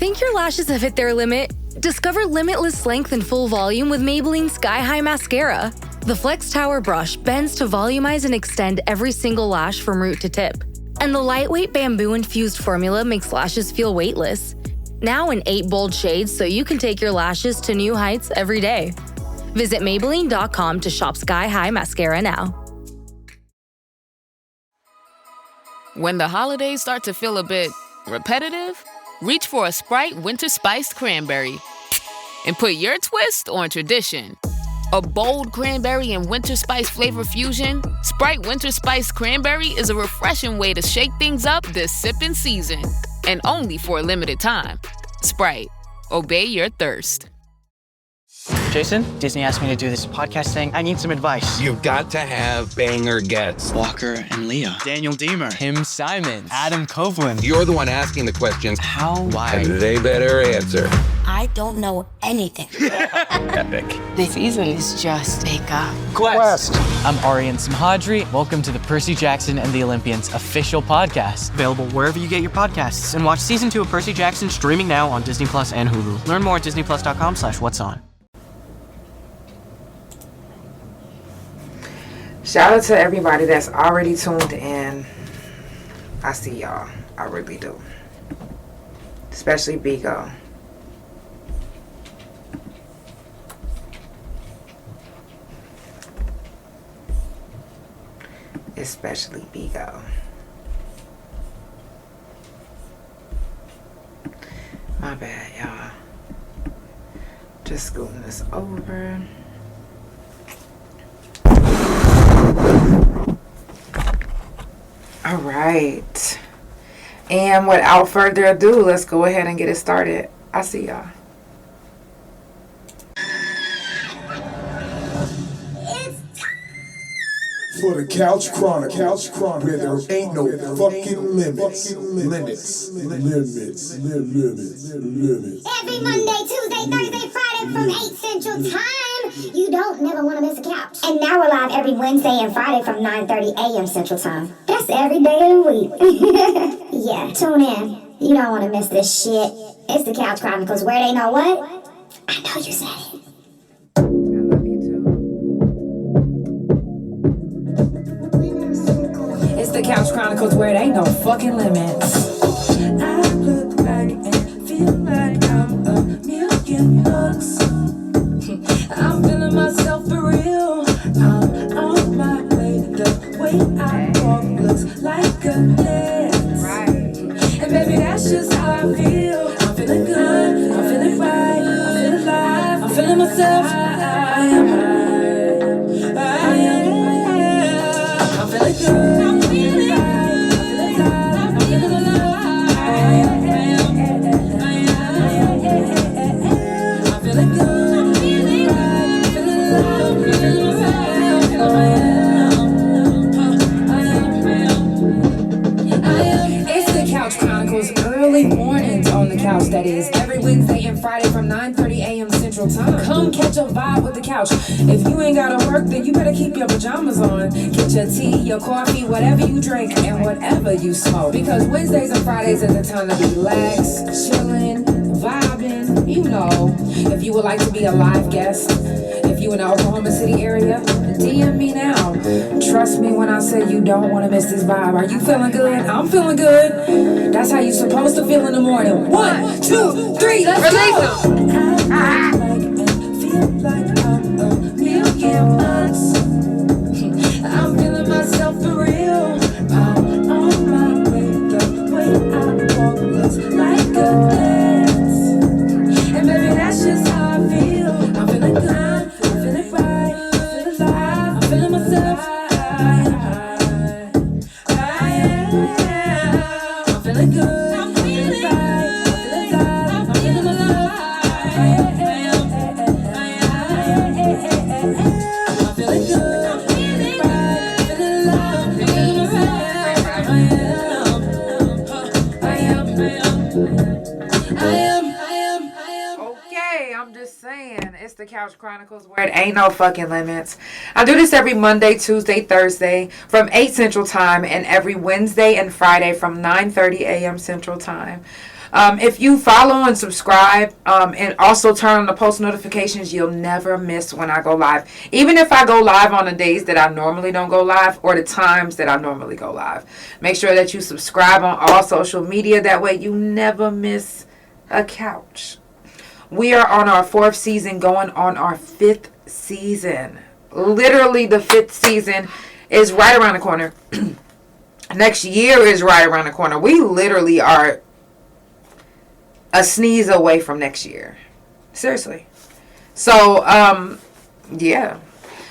Think your lashes have hit their limit? Discover limitless length and full volume with Maybelline Sky High Mascara. The Flex Tower brush bends to volumize and extend every single lash from root to tip. And the lightweight bamboo-infused formula makes lashes feel weightless. Now in 8 bold shades so you can take your lashes to new heights every day. Visit Maybelline.com to shop Sky High Mascara now. When the holidays start to feel a bit repetitive, reach for a Sprite Winter Spiced Cranberry and put your twist on tradition. A bold cranberry and winter spice flavor fusion, Sprite Winter Spiced Cranberry is a refreshing way to shake things up this sipping season. And only for a limited time. Sprite. Obey your thirst. Jason, Disney asked me to do this podcast thing. I need some advice. You've got to have banger guests. Walker and Leah. Daniel Deemer. Tim Simons. Adam Copeland. You're the one asking the questions. How? Why? And they better answer. I don't know anything. Epic. This season is just makeup. Quest. I'm Arian Samhadri. Welcome to the Percy Jackson and the Olympians official podcast. Available wherever you get your podcasts. And watch season 2 of Percy Jackson streaming now on Disney Plus and Hulu. Learn more at disneyplus.com/whatson. Shout out to everybody that's already tuned in. I see y'all. I really do. Especially Bigo. Especially Bigo. My bad, y'all. Just scooting this over. All right. And without further ado, let's go ahead and get it started. I'll see y'all. For the Couch Chronicles, where there ain't no fucking limits. Every Monday, Tuesday, Thursday, Friday from 8 Central Time. You don't never want to miss a couch. And now we're live every Wednesday and Friday from 9:30 a.m. Central Time. That's every day of the week. Yeah, tune in. You don't want to miss this shit. It's the Couch Chronicles, where they know what? I know you said it. I love you too. It's the Couch Chronicles, where it ain't no fucking limits. I look back and feel like I'm a million bucks. I'm feeling myself for real. I'm on my way. The way I walk looks like a dance. Right. And baby, that's just how I feel. I'm feeling good. I'm feeling right. I'm feeling alive. I'm feeling myself. I am. I'm feeling good. I'm feeling right. I'm feeling alive. I'm feeling good. It's the Couch Chronicles, early mornings on the couch, that is. Every Wednesday and Friday from 9:30 a.m. Central Time. Come catch a vibe with the couch. If you ain't gotta work, then you better keep your pajamas on. Get your tea, your coffee, whatever you drink, and whatever you smoke. Because Wednesdays and Fridays are the time to relax, chilling, vibing, you know. If you would like to be a live guest, if you in the Oklahoma City area, DM me now. Trust me when I say you don't want to miss this vibe. Are you feeling good? I'm feeling good. That's how you supposed to feel in the morning. 1, 2, 3, let's go! I feel like I'm a million bucks. I'm feeling myself for real. I'm on my way. The way I walk looks like a dance. And baby, that's just how I feel. I'm feeling good. I'm feeling right. I'm feeling alive. I'm feeling myself. I'm feeling good. I'm feeling right. I'm feeling alive. Okay, I'm just saying, it's the Couch Chronicles, where it ain't no fucking limits. I do this every Monday, Tuesday, Thursday from 8 Central Time, and every Wednesday and Friday from 9:30 a.m. Central Time. If you follow and subscribe, and also turn on the post notifications, you'll never miss when I go live. Even if I go live on the days that I normally don't go live, or the times that I normally go live. Make sure that you subscribe on all social media. That way you never miss a couch. We are on our 4th season, going on our 5th season. Literally, the 5th season is right around the corner. Next year is right around the corner. We literally are a sneeze away from next year. Seriously. So, yeah.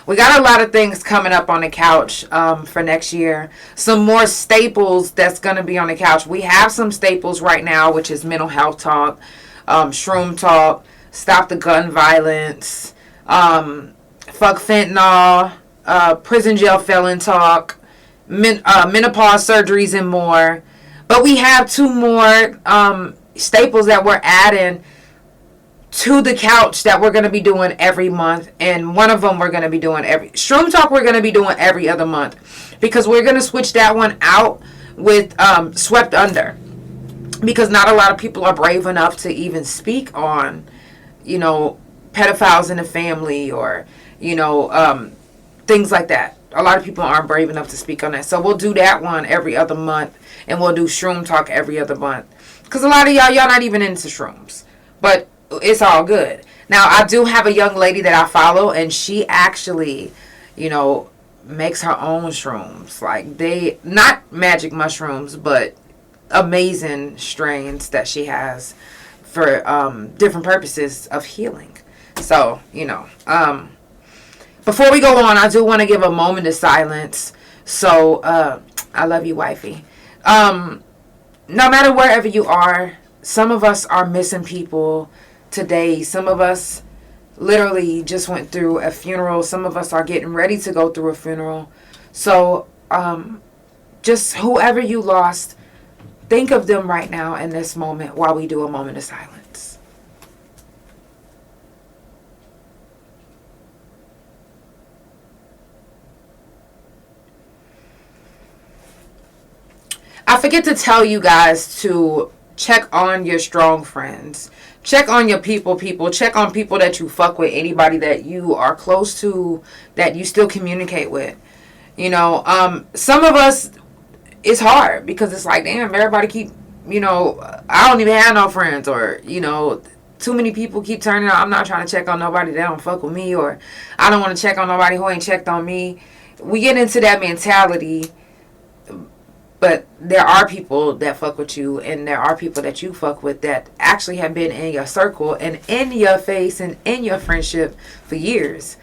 We got a lot of things coming up on the couch for next year. Some more staples that's going to be on the couch. We have some staples right now, which is mental health talk, shroom talk, stop the gun violence, fuck fentanyl, prison jail felon talk, menopause surgeries, and more. But we have 2 more staples that we're adding to the couch that we're going to be doing every month, and one of them we're going to be doing shroom talk we're going to be doing every other month, because we're going to switch that one out with swept under, because not a lot of people are brave enough to even speak on, pedophiles in the family, or things like that. A lot of people aren't brave enough to speak on that, so we'll do that one every other month, and we'll do shroom talk every other month. Because a lot of y'all not even into shrooms. But it's all good. Now, I do have a young lady that I follow, and she actually, makes her own shrooms. Like, they, not magic mushrooms, but amazing strains that she has for different purposes of healing. So, before we go on, I do want to give a moment of silence. So, I love you, wifey. No matter wherever you are, some of us are missing people today. Some of us literally just went through a funeral. Some of us are getting ready to go through a funeral. So, just whoever you lost, think of them right now in this moment while we do a moment of silence. I forget to tell you guys to check on your strong friends. Check on your people. Check on people that you fuck with. Anybody that you are close to, that you still communicate with. Some of us, it's hard because it's like, damn, everybody keep, I don't even have no friends, or, too many people keep turning out. I'm not trying to check on nobody that don't fuck with me, or I don't want to check on nobody who ain't checked on me. We get into that mentality. But there are people that fuck with you, and there are people that you fuck with that actually have been in your circle and in your face and in your friendship for years.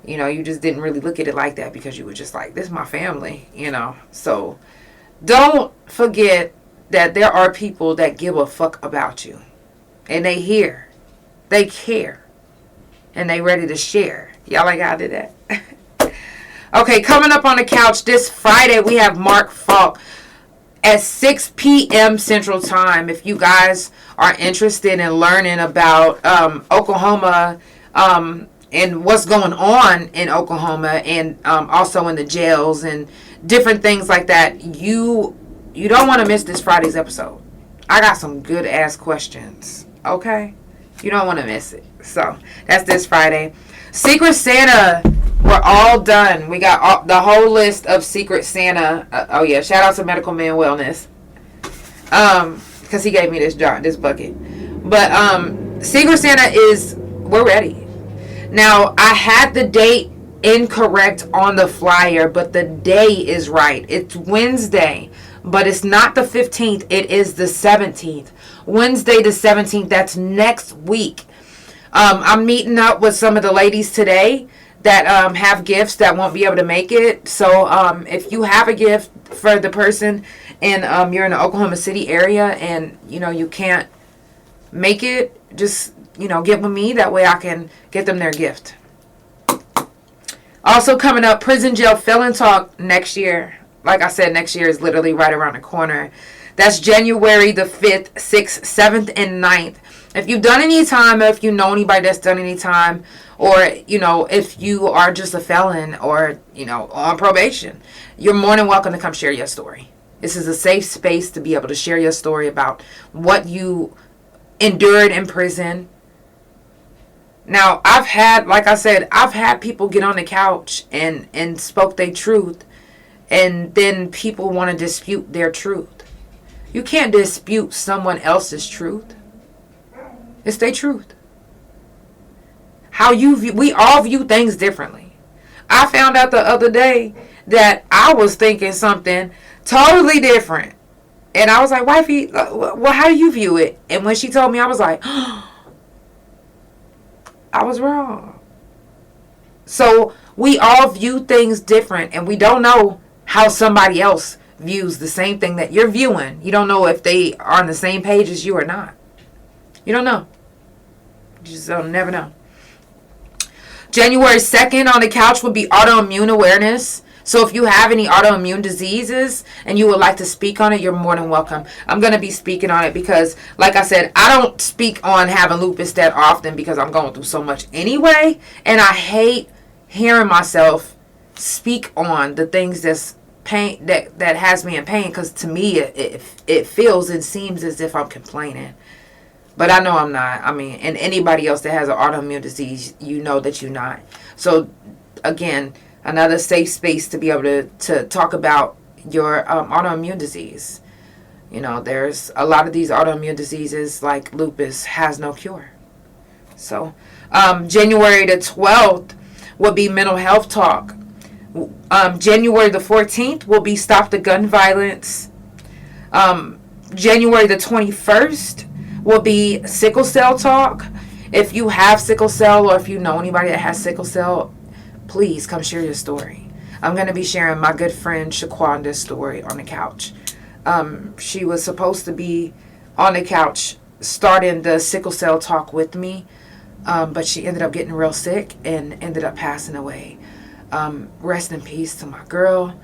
You just didn't really look at it like that because you were just like, this is my family, So don't forget that there are people that give a fuck about you. And they hear, they care, and they ready to share. Y'all like how I did that? Okay, coming up on the couch this Friday, we have Mark Falk at 6 p.m. Central Time. If you guys are interested in learning about Oklahoma and what's going on in Oklahoma, and also in the jails and different things like that, you don't want to miss this Friday's episode. I got some good ass questions. Okay? You don't want to miss it. So, that's this Friday. Secret Santa, we're all done. We got the whole list of Secret Santa. Oh yeah, shout out to Medical Man Wellness. Because he gave me this bucket. But Secret Santa we're ready. Now, I had the date incorrect on the flyer, but the day is right. It's Wednesday, but it's not the 15th. It is the 17th. Wednesday the 17th. That's next week. I'm meeting up with some of the ladies today that have gifts that won't be able to make it. So if you have a gift for the person and you're in the Oklahoma City area and you can't make it, just get with me. That way I can get them their gift. Also coming up, prison jail felon talk next year. Like I said, next year is literally right around the corner. That's January the 5th, 6th, 7th, and 9th. If you've done any time, or if you know anybody that's done any time, or, if you are just a felon or, on probation, you're more than welcome to come share your story. This is a safe space to be able to share your story about what you endured in prison. Now, I've had people get on the couch and spoke their truth, and then people want to dispute their truth. You can't dispute someone else's truth. It's their truth. How you view, we all view things differently. I found out the other day that I was thinking something totally different. And I was like, wifey, well, how do you view it? And when she told me, I was like, I was wrong. So we all view things different, and we don't know how somebody else views the same thing that you're viewing. You don't know if they are on the same page as you or not. You don't know. You just don't never know. January 2nd on the couch would be autoimmune awareness. So if you have any autoimmune diseases and you would like to speak on it, you're more than welcome. I'm going to be speaking on it because, like I said, I don't speak on having lupus that often because I'm going through so much anyway. And I hate hearing myself speak on the things that's pain that has me in pain, because to me it feels and seems as if I'm complaining. But I know I'm not. I mean, and anybody else that has an autoimmune disease, you know that you're not. So, again, another safe space to be able to talk about your autoimmune disease. You know, there's a lot of these autoimmune diseases like lupus has no cure. So, January the 12th will be mental health talk. January the 14th will be stop the gun violence. January the 21st will be sickle cell talk. If you have sickle cell, or if you know anybody that has sickle cell, please come share your story. I'm going to be sharing my good friend Shaquanda's story on the couch. She was supposed to be on the couch starting the sickle cell talk with me, but she ended up getting real sick and ended up passing away. Rest in peace to my girl,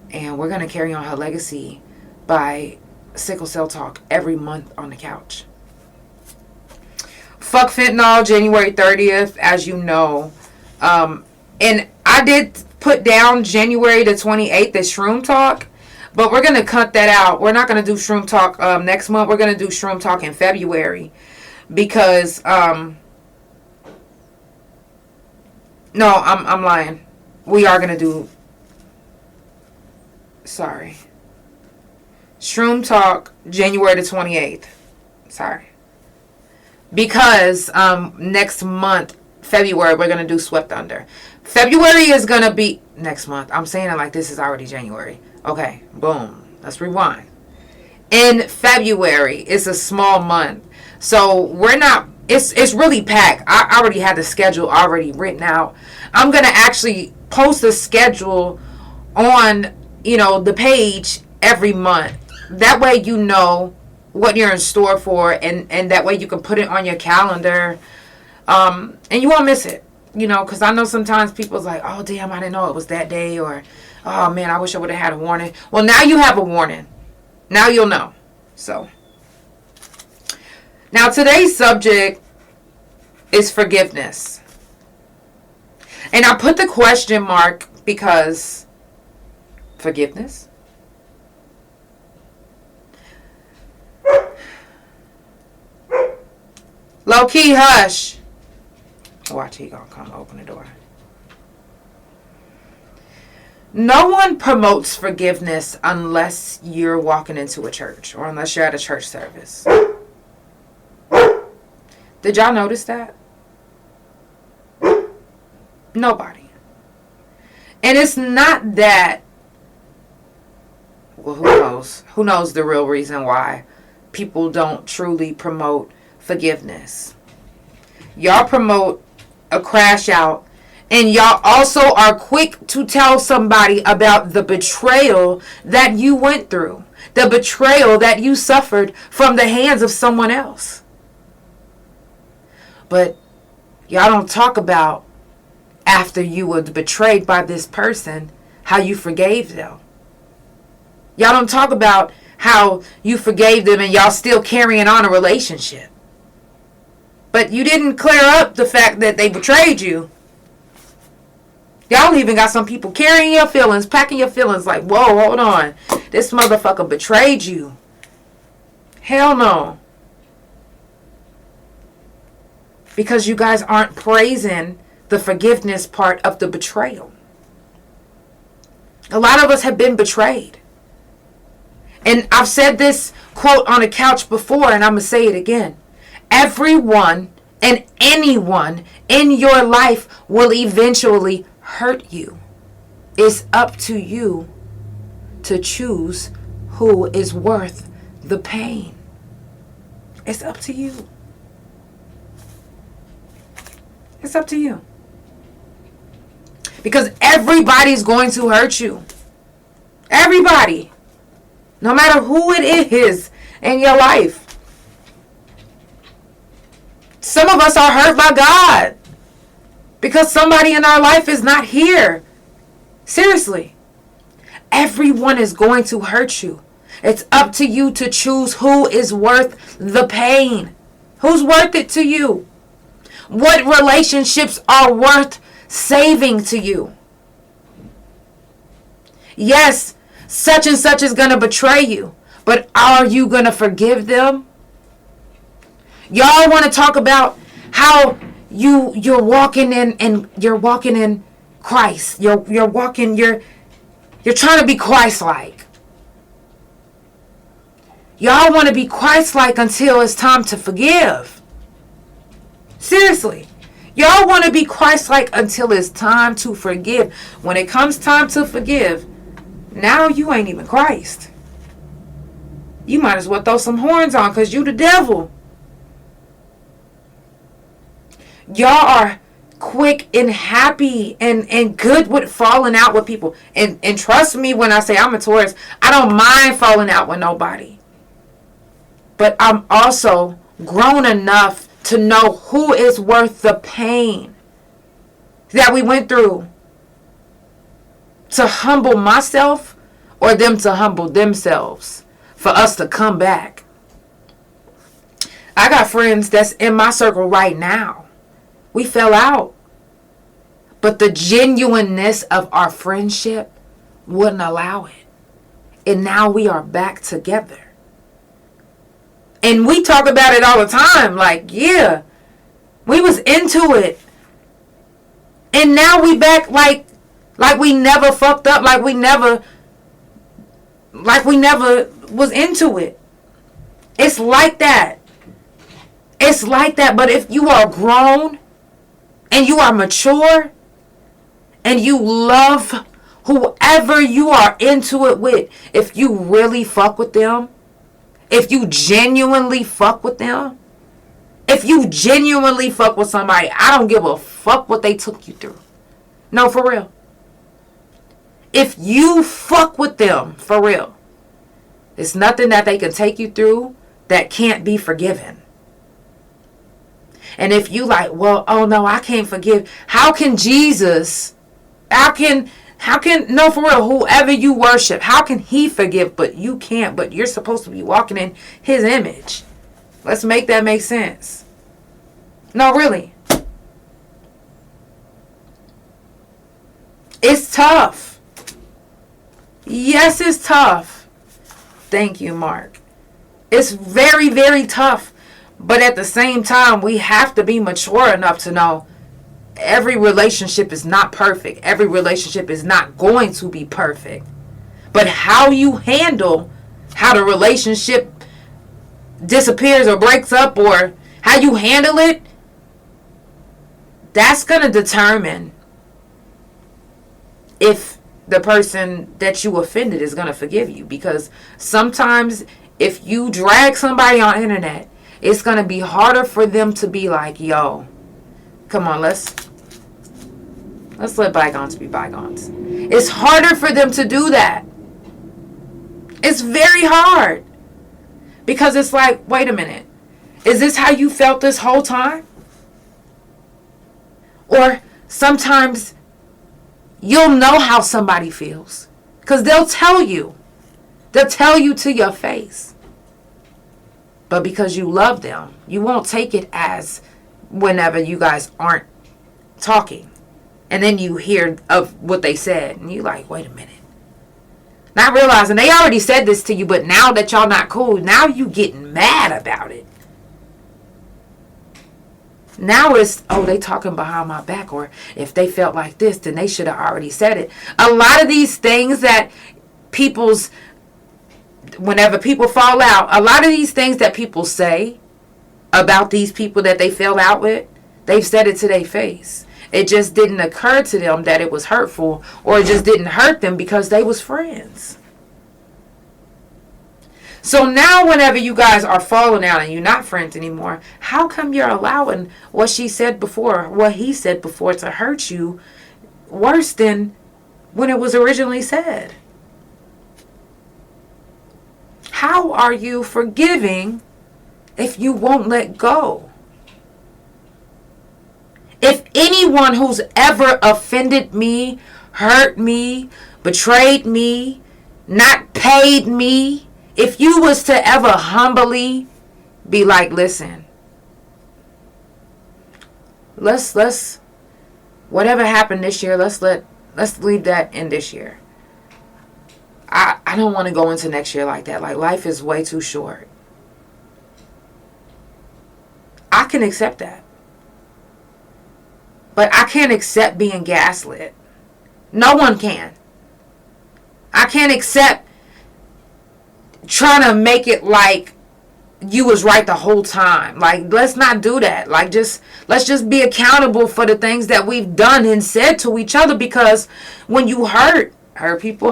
and we're going to carry on her legacy by sickle cell talk every month on the couch. Fuck fentanyl, January 30th, as you know. And I did put down January the 28th as Shroom Talk, but we're going to cut that out. We're not going to do Shroom Talk next month. We're going to do Shroom Talk in February because, no, I'm lying. We are going to do, sorry. Shroom Talk, January the 28th. Sorry. Because next month, February, we're going to do Swept Under. February is going to be next month. I'm saying it like this is already January. Okay, boom. Let's rewind. In February, it's a small month. So we're not, it's really packed. I already had the schedule already written out. I'm going to actually post a schedule on, the page every month. That way you know what you're in store for, and that way you can put it on your calendar, and you won't miss it, because I know sometimes people's like, oh damn, I didn't know it was that day, or oh man, I wish I would have had a warning. Well, now you have a warning. Now you'll know. So now today's subject is forgiveness, and I put the question mark because forgiveness. Low key, hush. Watch, he gonna come open the door. No one promotes forgiveness unless you're walking into a church or unless you're at a church service. Did y'all notice that? Nobody. And it's not that, well, who knows? Who knows the real reason why people don't truly promote forgiveness. Y'all promote a crash out, and y'all also are quick to tell somebody about the betrayal that you went through, the betrayal that you suffered from the hands of someone else. But y'all don't talk about after you were betrayed by this person, how you forgave them. Y'all don't talk about how you forgave them and y'all still carrying on a relationship. But you didn't clear up the fact that they betrayed you. Y'all even got some people carrying your feelings, packing your feelings like, whoa, hold on. This motherfucker betrayed you. Hell no. Because you guys aren't praising the forgiveness part of the betrayal. A lot of us have been betrayed. And I've said this quote on a couch before, and I'm going to say it again. Everyone and anyone in your life will eventually hurt you. It's up to you to choose who is worth the pain. It's up to you. It's up to you. Because everybody's going to hurt you. Everybody. No matter who it is in your life. Some of us are hurt by God. Because somebody in our life is not here. Seriously. Everyone is going to hurt you. It's up to you to choose who is worth the pain. Who's worth it to you? What relationships are worth saving to you? Yes, such and such is going to betray you. But are you going to forgive them? Y'all want to talk about how you're walking in and you're walking in Christ. You're trying to be Christ-like. Y'all want to be Christ-like until it's time to forgive. Seriously. Y'all want to be Christ-like until it's time to forgive. When it comes time to forgive, now you ain't even Christ. You might as well throw some horns on because you the devil. Y'all are quick and happy and good with falling out with people. And trust me when I say I'm a Taurus, I don't mind falling out with nobody. But I'm also grown enough to know who is worth the pain that we went through. To humble myself or them to humble themselves for us to come back. I got friends that's in my circle right now. We fell out. But the genuineness of our friendship wouldn't allow it. And now we are back together. And we talk about it all the time. Like, yeah, we was into it. And now we back like we never fucked up. Like we never was into it. It's like that. It's like that. But if you are grown and you are mature and you love whoever you are into it with, if you really fuck with them, if you genuinely fuck with them, if you genuinely fuck with somebody, I don't give a fuck what they took you through. No, for real. If you fuck with them, for real, it's nothing that they can take you through that can't be forgiven. And if you like, well, oh no, I can't forgive. How can Jesus, no, for real, whoever you worship, how can he forgive, but you can't, but you're supposed to be walking in his image? Let's make that make sense. No, really. It's tough. Yes, it's tough. Thank you, Mark. It's very, very tough. But at the same time, we have to be mature enough to know every relationship is not perfect. Every relationship is not going to be perfect. But how you handle how the relationship disappears or breaks up, or how you handle it, that's going to determine if the person that you offended is going to forgive you. Because sometimes if you drag somebody on the internet, it's going to be harder for them to be like, yo, come on, let's let bygones be bygones. It's harder for them to do that. It's very hard. Because it's like, wait a minute. Is this how you felt this whole time? Or sometimes you'll know how somebody feels. Because they'll tell you. They'll tell you to your face. But because you love them, you won't take it as whenever you guys aren't talking. And then you hear of what they said. And you're like, wait a minute. Not realizing they already said this to you, but now that y'all not cool, now you getting mad about it. Now it's, oh, they talking behind my back, or if they felt like this, then they should have already said it. A lot of these things that whenever people fall out, a lot of these things that people say about these people that they fell out with, they've said it to their face. It just didn't occur to them that it was hurtful, or it just didn't hurt them because they was friends. So now whenever you guys are falling out and you're not friends anymore, how come you're allowing what she said before, what he said before, to hurt you worse than when it was originally said? How are you forgiving if you won't let go? If anyone who's ever offended me, hurt me, betrayed me, not paid me, if you was to ever humbly be like, listen, let's whatever happened this year, let's leave that in this year. I don't want to go into next year like that. Like, life is way too short. I can accept that. But I can't accept being gaslit. No one can. I can't accept trying to make it like you was right the whole time. Like, let's not do that. Like, let's just be accountable for the things that we've done and said to each other, because when you hurt people,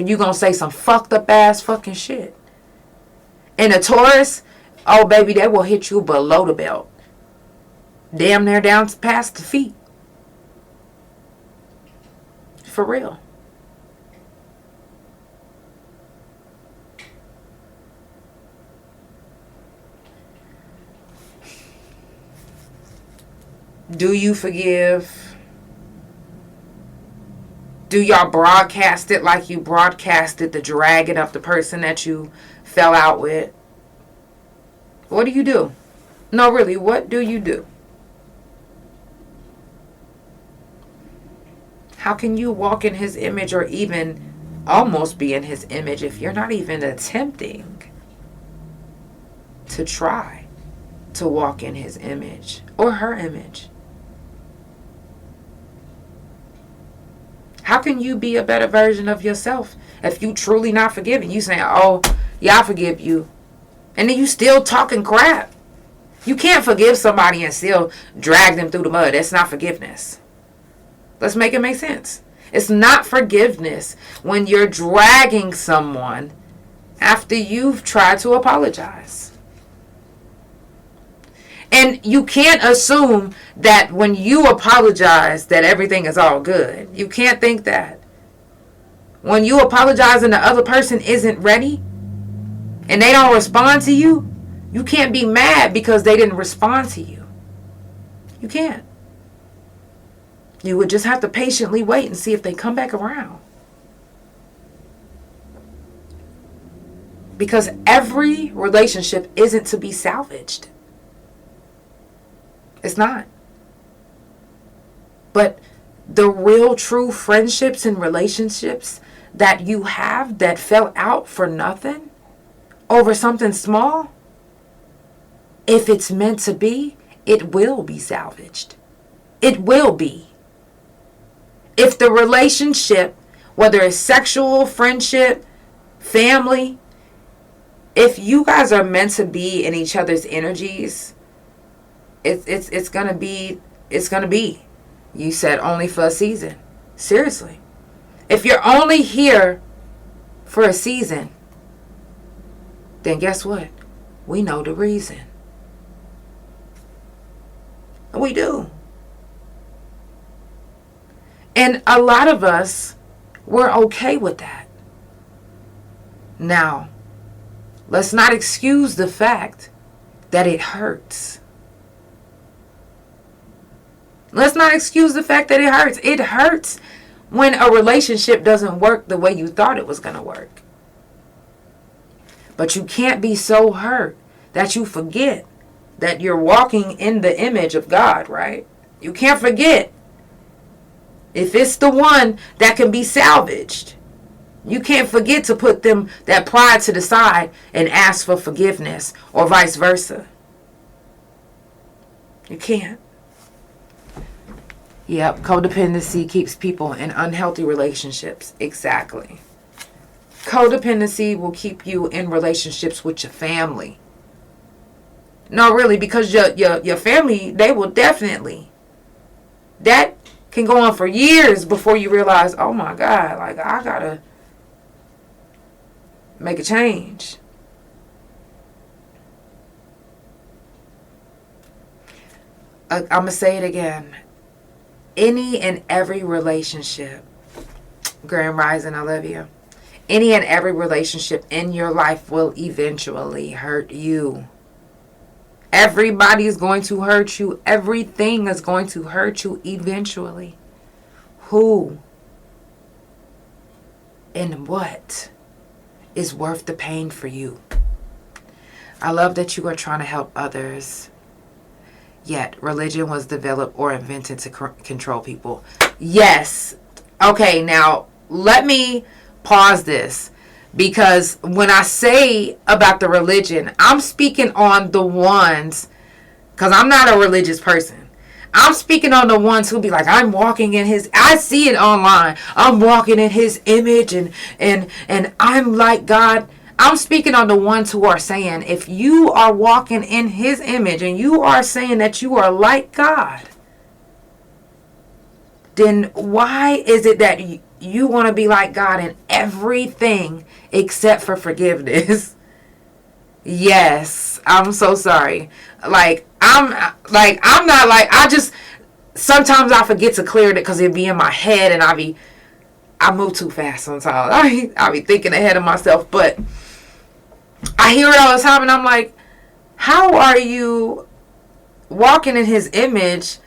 you're going to say some fucked up ass fucking shit. And a Taurus, oh baby, they will hit you below the belt. Damn near down past the feet. For real. Do you forgive? Do y'all broadcast it like you broadcasted the dragging of the person that you fell out with? What do you do? No, really, what do you do? How can you walk in his image, or even almost be in his image, if you're not even attempting to try to walk in his image or her image? How can you be a better version of yourself if you truly not forgiving? You saying, oh, yeah, I forgive you, and then you still talking crap. You can't forgive somebody and still drag them through the mud. That's not forgiveness. Let's make it make sense. It's not forgiveness when you're dragging someone after you've tried to apologize. And you can't assume that when you apologize that everything is all good. You can't think that. When you apologize and the other person isn't ready and they don't respond to you, you can't be mad because they didn't respond to you. You can't. You would just have to patiently wait and see if they come back around. Because every relationship isn't to be salvaged. It's not. But the real true friendships and relationships that you have that fell out for nothing, over something small, if it's meant to be, it will be salvaged. It will be. If the relationship, whether it's sexual, friendship, family, if you guys are meant to be in each other's energies, it's gonna be. You said only for a season. Seriously. If you're only here for a season, then guess what? We know the reason. We do. And a lot of us, we're okay with that. Now, let's not excuse the fact that it hurts. Let's not excuse the fact that it hurts. It hurts when a relationship doesn't work the way you thought it was going to work. But you can't be so hurt that you forget that you're walking in the image of God, right? You can't forget If it's the one that can be salvaged, you can't forget to put that pride to the side and ask for forgiveness, or vice versa. You can't. Yep, codependency keeps people in unhealthy relationships. Exactly. Codependency will keep you in relationships with your family. No, really, because your family, they will definitely. That can go on for years before you realize, oh my God, like I gotta make a change. I'm going to say it again. Any and every relationship, Grand Rising, I love you. Any and every relationship in your life will eventually hurt you. Everybody is going to hurt you. Everything is going to hurt you eventually. Who and what is worth the pain for you? I love that you are trying to help others. Yet, religion was developed or invented to control people. Yes. Okay, now, let me pause this. Because when I say about the religion, I'm speaking on the ones, because I'm not a religious person. I'm speaking on the ones who be like, I'm walking in his, I see it online. I'm walking in his image and I'm like God. I'm speaking on the ones who are saying, if you are walking in his image and you are saying that you are like God, then why is it that you want to be like God in everything except for forgiveness? Yes, I'm so sorry. I'm not like, sometimes I forget to clear it because it be in my head and I move too fast sometimes. I be thinking ahead of myself, but I hear it all the time and I'm like, how are you walking in his image,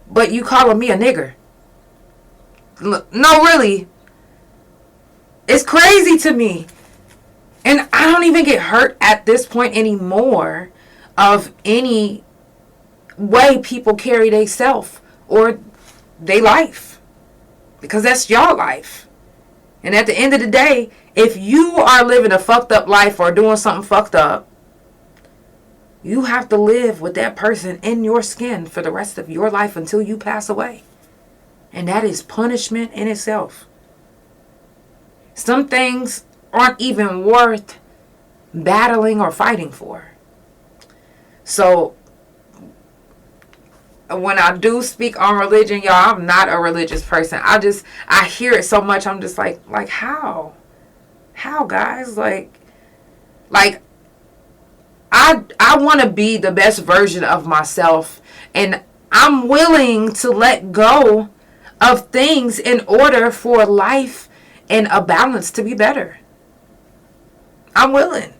but you calling me a nigger? No, really. It's crazy to me. And I don't even get hurt at this point anymore of any way people carry their self or their life. Because that's your life. And at the end of the day, if you are living a fucked up life or doing something fucked up, you have to live with that person in your skin for the rest of your life until you pass away. And that is punishment in itself. Some things aren't even worth battling or fighting for. So, when I do speak on religion, y'all, I'm not a religious person. I hear it so much, I'm just like how? How, guys? Like I want to be the best version of myself, and I'm willing to let go of things in order for life and a balance to be better. I'm willing.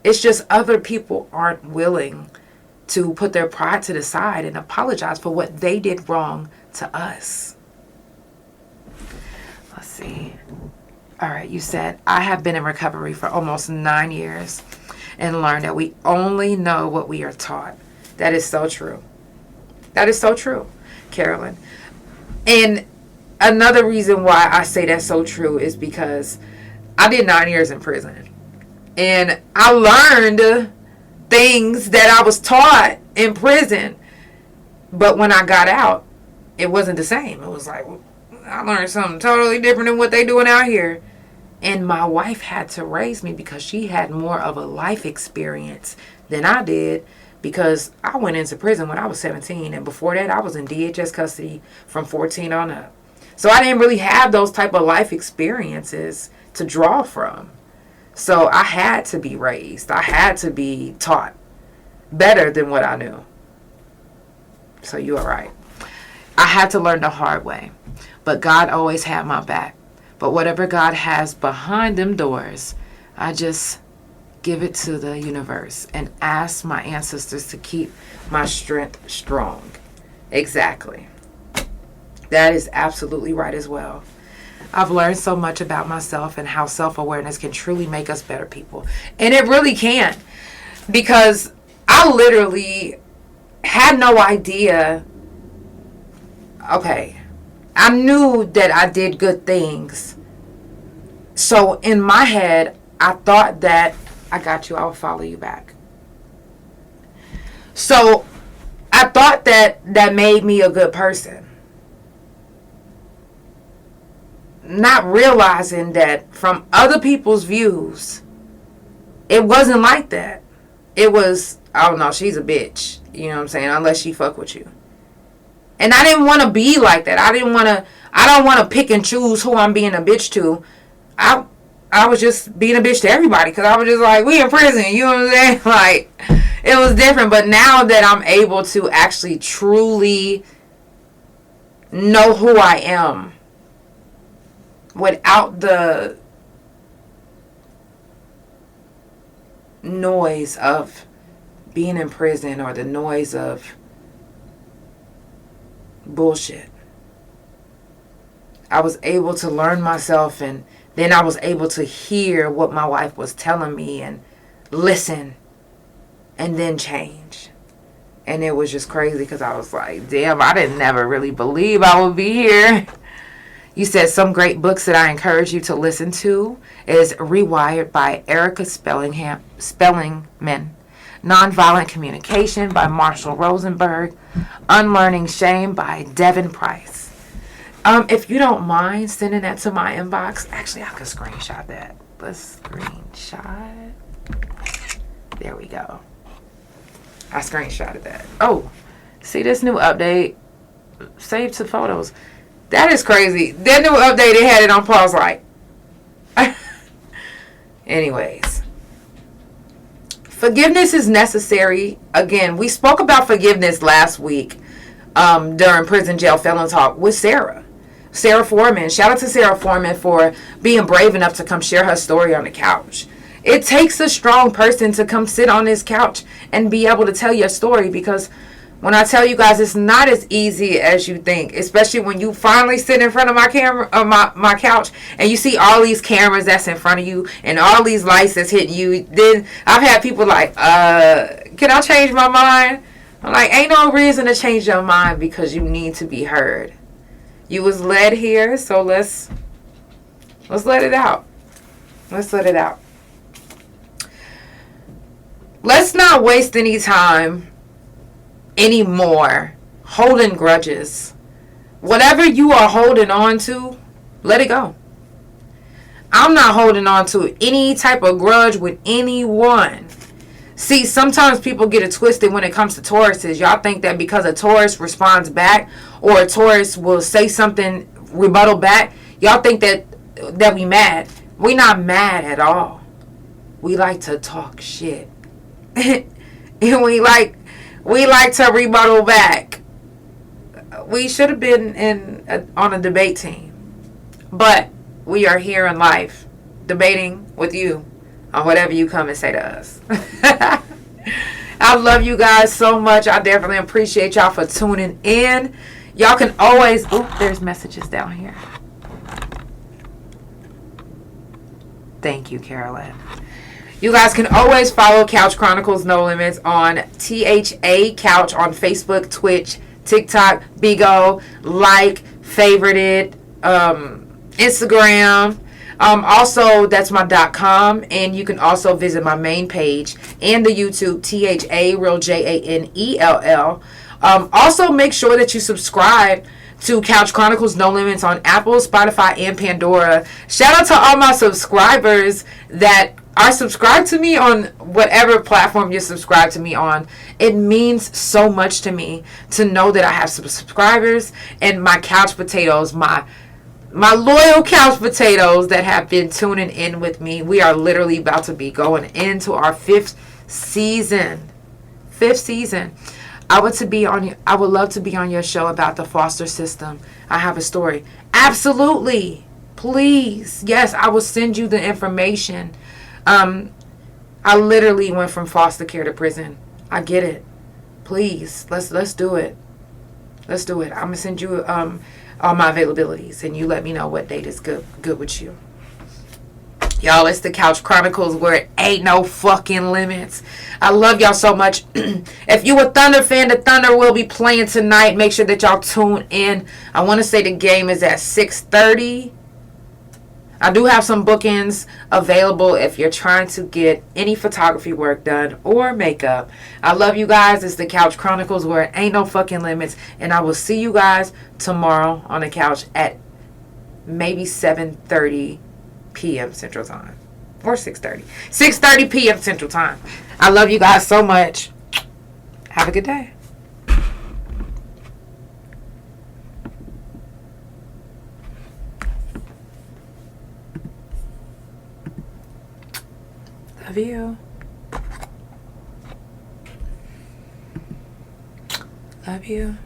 It's just other people aren't willing to put their pride to the side and apologize for what they did wrong to us. Let's see. All right, you said, I have been in recovery for almost 9 years and learned that we only know what we are taught. That is so true. That is so true, Carolyn. And another reason why I say that's so true is because I did 9 years in prison. And I learned things that I was taught in prison. But when I got out, it wasn't the same. It was like, I learned something totally different than what they doing out here. And my wife had to raise me because she had more of a life experience than I did, because I went into prison when I was 17. And before that, I was in DHS custody from 14 on up. So I didn't really have those type of life experiences to draw from. So I had to be raised. I had to be taught better than what I knew. So you are right. I had to learn the hard way. But God always had my back. But whatever God has behind them doors, I just give it to the universe and ask my ancestors to keep my strength strong. Exactly. That is absolutely right as well. I've learned so much about myself and how self-awareness can truly make us better people. And it really can. Because I literally had no idea. Okay. I knew that I did good things. So in my head, I thought that, I got you, I'll follow you back. So I thought that made me a good person. Not realizing that from other people's views, it wasn't like that. It was, oh no, she's a bitch. You know what I'm saying? Unless she fuck with you. And I didn't want to be like that. I don't want to pick and choose who I'm being a bitch to. I was just being a bitch to everybody. Because I was just like, we in prison. You know what I'm saying? Like, it was different. But now that I'm able to actually truly know who I am, without the noise of being in prison or the noise of bullshit, I was able to learn myself, and then I was able to hear what my wife was telling me and listen and then change. And it was just crazy because I was like, damn, I didn't never really believe I would be here. You said some great books that I encourage you to listen to is Rewired by Erica Spellingman, Nonviolent Communication by Marshall Rosenberg, Unlearning Shame by Devin Price. If you don't mind sending that to my inbox, actually I could screenshot that. Let's screenshot. There we go. I screenshotted that. Oh, see this new update? Save to photos. That is crazy. That new update, they had it on pause like. Anyways. Forgiveness is necessary. Again, we spoke about forgiveness last week during Prison Jail Felon Talk with Sarah Foreman. Shout out to Sarah Foreman for being brave enough to come share her story on the couch. It takes a strong person to come sit on this couch and be able to tell your story, because when I tell you guys, it's not as easy as you think, especially when you finally sit in front of my camera, my couch, and you see all these cameras that's in front of you and all these lights that's hitting you. Then I've had people like, can I change my mind? I'm like, ain't no reason to change your mind, because you need to be heard. You was led here, so let's let it out. Let's let it out. Let's not waste any time anymore holding grudges. Whatever you are holding on to, let it go. I'm not holding on to any type of grudge with anyone. See, sometimes people get it twisted when it comes to Tauruses. Y'all think that because a Taurus responds back, or a Taurus will say something rebuttal back, y'all think that we mad. We not mad at all. We like to talk shit. And we like to rebuttal back. We should have been on a debate team. But we are here in life debating with you on whatever you come and say to us. I love you guys so much. I definitely appreciate y'all for tuning in. Y'all can always... there's messages down here. Thank you, Carolyn. You guys can always follow Couch Chronicles No Limits on THA Couch on Facebook, Twitch, TikTok, Bigo, favorite it, Instagram. Also, that's my .com, and you can also visit my main page and the YouTube, THA Real JANELL. Also, make sure that you subscribe to Couch Chronicles No Limits on Apple, Spotify, and Pandora. Shout out to all my subscribers that are subscribed to me on whatever platform you're subscribed to me on. It means so much to me to know that I have some subscribers, and my couch potatoes, my loyal couch potatoes that have been tuning in with me. We are literally about to be going into our fifth season. I would love to be on your show about the foster system. I have a story. Absolutely. Please. Yes, I will send you the information. I literally went from foster care to prison. I get it. Please, let's do it. Let's do it. I'm gonna send you all my availabilities, and you let me know what date is good with you. Y'all, it's the Couch Chronicles where it ain't no fucking limits. I love y'all so much. If you a Thunder fan, the Thunder will be playing tonight. Make sure that y'all tune in. I want to say the game is at 6:30. I do have some bookings available if you're trying to get any photography work done or makeup. I love you guys. It's the Couch Chronicles where it ain't no fucking limits. And I will see you guys tomorrow on the couch at maybe 7:30 p.m. Central Time. Or 6:30. 6:30 p.m. Central Time. I love you guys so much. Have a good day. Love you. Love you.